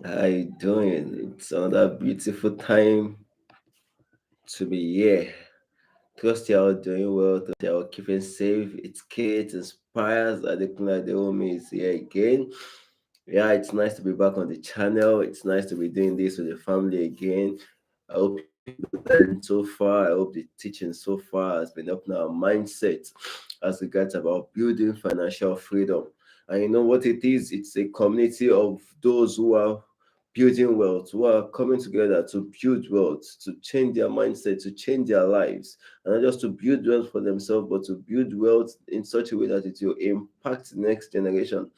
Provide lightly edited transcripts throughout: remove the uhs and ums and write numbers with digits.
How you doing? It's another beautiful time to be here. Trust you're all doing well. Trust you're all keeping safe. It's Kate Inspires. Adekunle Adeomi is here again. Yeah, it's nice to be back on the channel. It's nice to be doing this with the family again. I hope you've been learning so far. I hope the teaching so far has been helping our mindset as regards about building financial freedom. And you know what it is? It's a community of those who are building wealth, who are coming together to build wealth, to change their mindset, to change their lives, and not just to build wealth for themselves, but to build wealth in such a way that it will impact the next generation.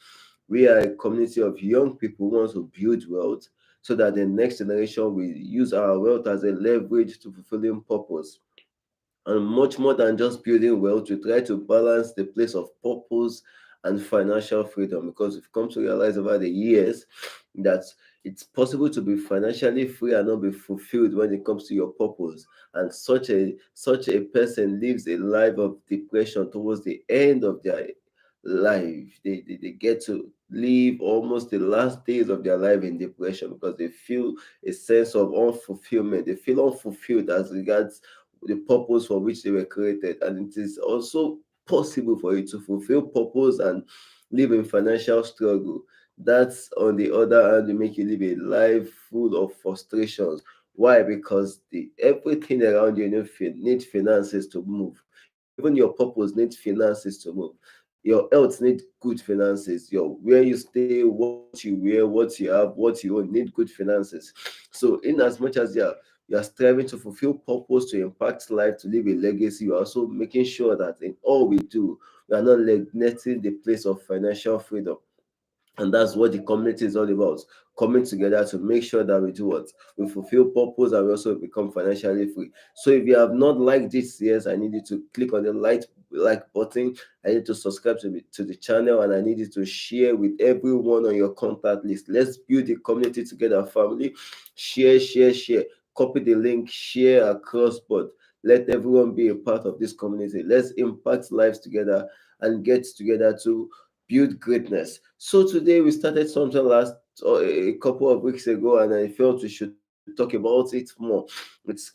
We are a community of young people who want to build wealth so that the next generation will use our wealth as a leverage to fulfilling purpose. And much more than just building wealth, we try to balance the place of purpose and financial freedom because we've come to realize over the years that it's possible to be financially free and not be fulfilled when it comes to your purpose. And such a person lives a life of depression towards the end of their life. They get to live almost the last days of their life in depression because they feel a sense of unfulfillment. They feel unfulfilled as regards the purpose for which they were created. And it is also possible for you to fulfill purpose and live in financial struggle. That's on the other hand, will make you live a life full of frustrations. Why? Because everything around you need finances to move. Even your purpose needs finances to move. Your health needs good finances. Your where you stay, what you wear, what you have, what you own need good finances. So, in as much as you are striving to fulfill purpose, to impact life, to leave a legacy, you are also making sure that in all we do, we are not neglecting the place of financial freedom. And that's what the community is all about, coming together to make sure that we do what? We fulfill purpose and we also become financially free. So if you have not liked this, yes, I need you to click on the like button. I need to subscribe to the channel, and I need you to share with everyone on your contact list. Let's build the community together, family. Share. Copy the link, share across board. Let everyone be a part of this community. Let's impact lives together and get together to build greatness. So today we started something last a couple of weeks ago, and I felt we should talk about it more. It's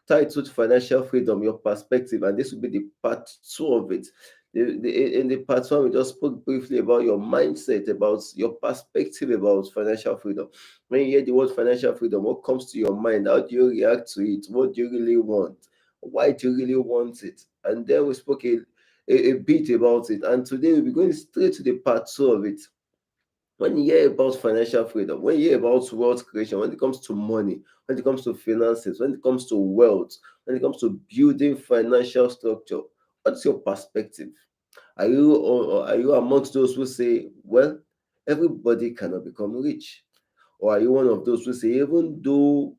titled Financial Freedom, Your Perspective, and this will be the part two of it. In the part one, we just spoke briefly about your mindset, about your perspective about financial freedom. When you hear the word financial freedom, what comes to your mind? How do you react to it? What do you really want? Why do you really want it? And then we spoke a bit about it. And today we'll be going straight to the part two of it. When you hear about financial freedom, when you hear about wealth creation, when it comes to money, when it comes to finances, when it comes to wealth, when it comes to building financial structure, what's your perspective? Are you amongst those who say, well, everybody cannot become rich? Or are you one of those who say, even though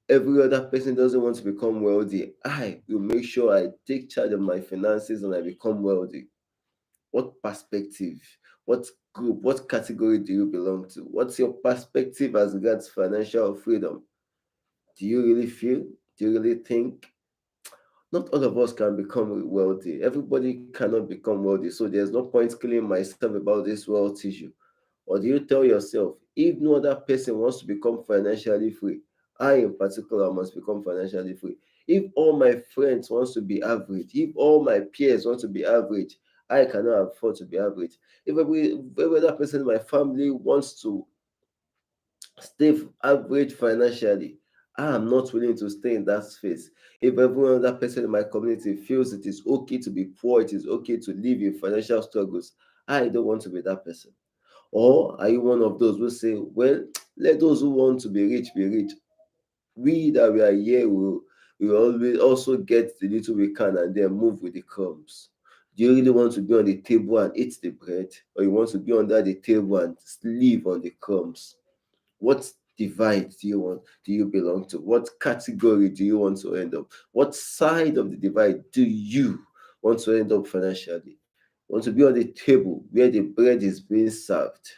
every other person doesn't want to become wealthy, I will make sure I take charge of my finances and I become wealthy? What perspective, what group, what category do you belong to? What's your perspective as regards financial freedom? Do you really feel? Do you really think? Not all of us can become wealthy. Everybody cannot become wealthy. So there's no point killing myself about this wealth issue. Or do you tell yourself, if no other person wants to become financially free, I in particular must become financially free. If all my friends wants to be average, if all my peers want to be average, I cannot afford to be average. If every other person in my family wants to stay average financially, I am not willing to stay in that space. If every other person in my community feels it is okay to be poor, it is okay to live in financial struggles, I don't want to be that person. Or are you one of those who say, well, let those who want to be rich be rich? We that we are here will always also get the little we can and then move with the crumbs. Do you really want to be on the table and eat the bread? Or you want to be under the table and live on the crumbs? What divide do you belong to? What category do you want to end up? What side of the divide do you want to end up financially? You want to be on the table where the bread is being served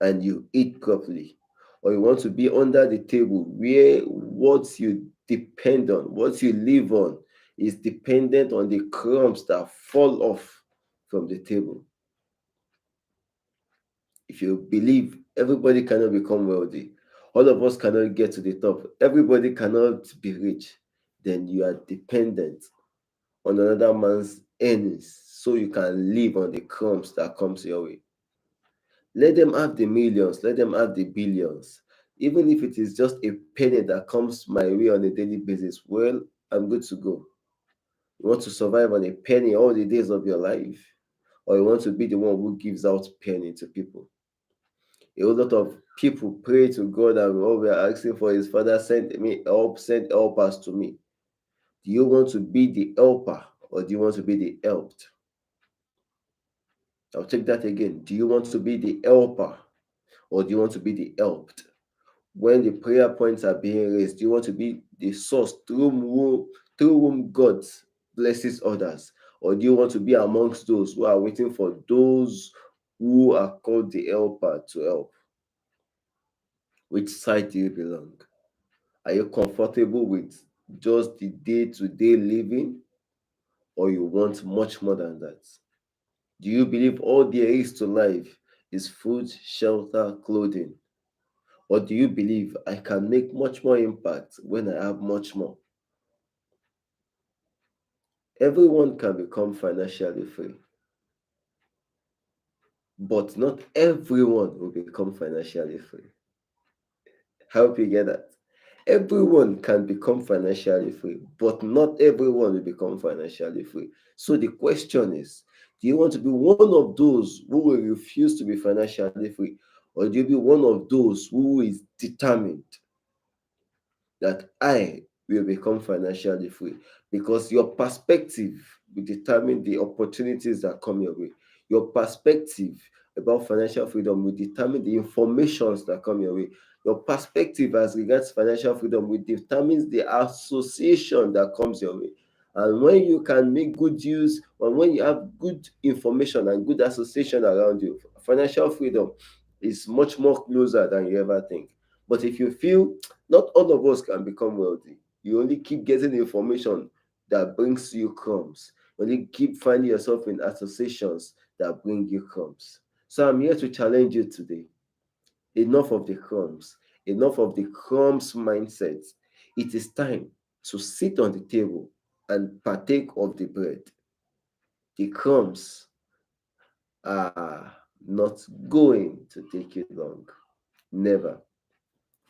and you eat properly, or you want to be under the table where what you depend on, what you live on, is dependent on the crumbs that fall off from the table. If you believe Everybody cannot become wealthy. All of us cannot get to the top. Everybody cannot be rich. Then you are dependent on another man's earnings so you can live on the crumbs that comes your way. Let them have the millions, let them have the billions. Even if it is just a penny that comes my way on a daily basis, well, I'm good to go. You want to survive on a penny all the days of your life, or you want to be the one who gives out penny to people? A whole lot of people pray to God, and all we are asking for is, Father, send me help, send helpers to me. Do you want to be the helper, or do you want to be the helped? I'll take that again. Do you want to be the helper, or do you want to be the helped? When the prayer points are being raised, do you want to be the source through whom God blesses others? Or do you want to be amongst those who are waiting for those who are called the helper to help? Which side do you belong? Are you comfortable with just the day to day living, or you want much more than that? Do you believe all there is to life is food, shelter, clothing? Or do you believe I can make much more impact when I have much more? Everyone can become financially free, but not everyone will become financially free. I hope you get that. Everyone can become financially free, but not everyone will become financially free. So the question is, do you want to be one of those who will refuse to be financially free, or do you be one of those who is determined that I will become financially free? Because your perspective will determine the opportunities that come your way. Your perspective about financial freedom will determine the informations that come your way. Your perspective as regards financial freedom will determine the association that comes your way. And when you can make good use, and when you have good information and good association around you, financial freedom is much more closer than you ever think. But if you feel not all of us can become wealthy, you only keep getting information that brings you crumbs. You only keep finding yourself in associations that bring you crumbs. So I'm here to challenge you today. Enough of the crumbs, enough of the crumbs mindset. It is time to sit on the table and partake of the bread. The crumbs are not going to take you long. Never.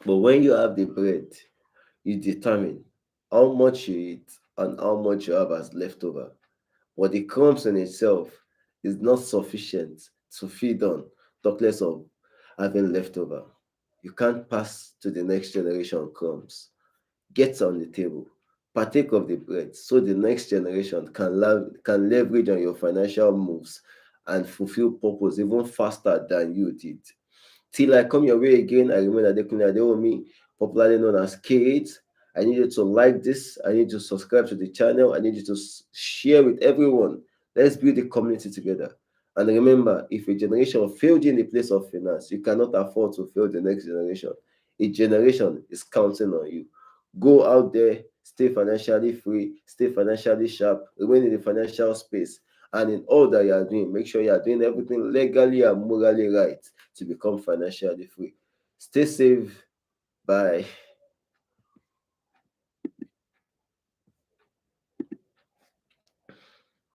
But when you have the bread, you determine how much you eat and how much you have as leftover. But the crumbs in itself is not sufficient to feed on, talk less of having leftover. You can't pass to the next generation crumbs. Get on the table, partake of the bread, so the next generation can leverage on your financial moves and fulfill purpose even faster than you did. Till I come your way again, I remain Adekunle Aderomi, popularly known as K8. I need you to like this. I need you to subscribe to the channel. I need you to share with everyone. Let's build a community together. And remember, if a generation failed you in the place of finance, you cannot afford to fail the next generation. A generation is counting on you. Go out there, stay financially free, stay financially sharp, remain in the financial space. And in all that you are doing, make sure you are doing everything legally and morally right to become financially free. Stay safe. Bye.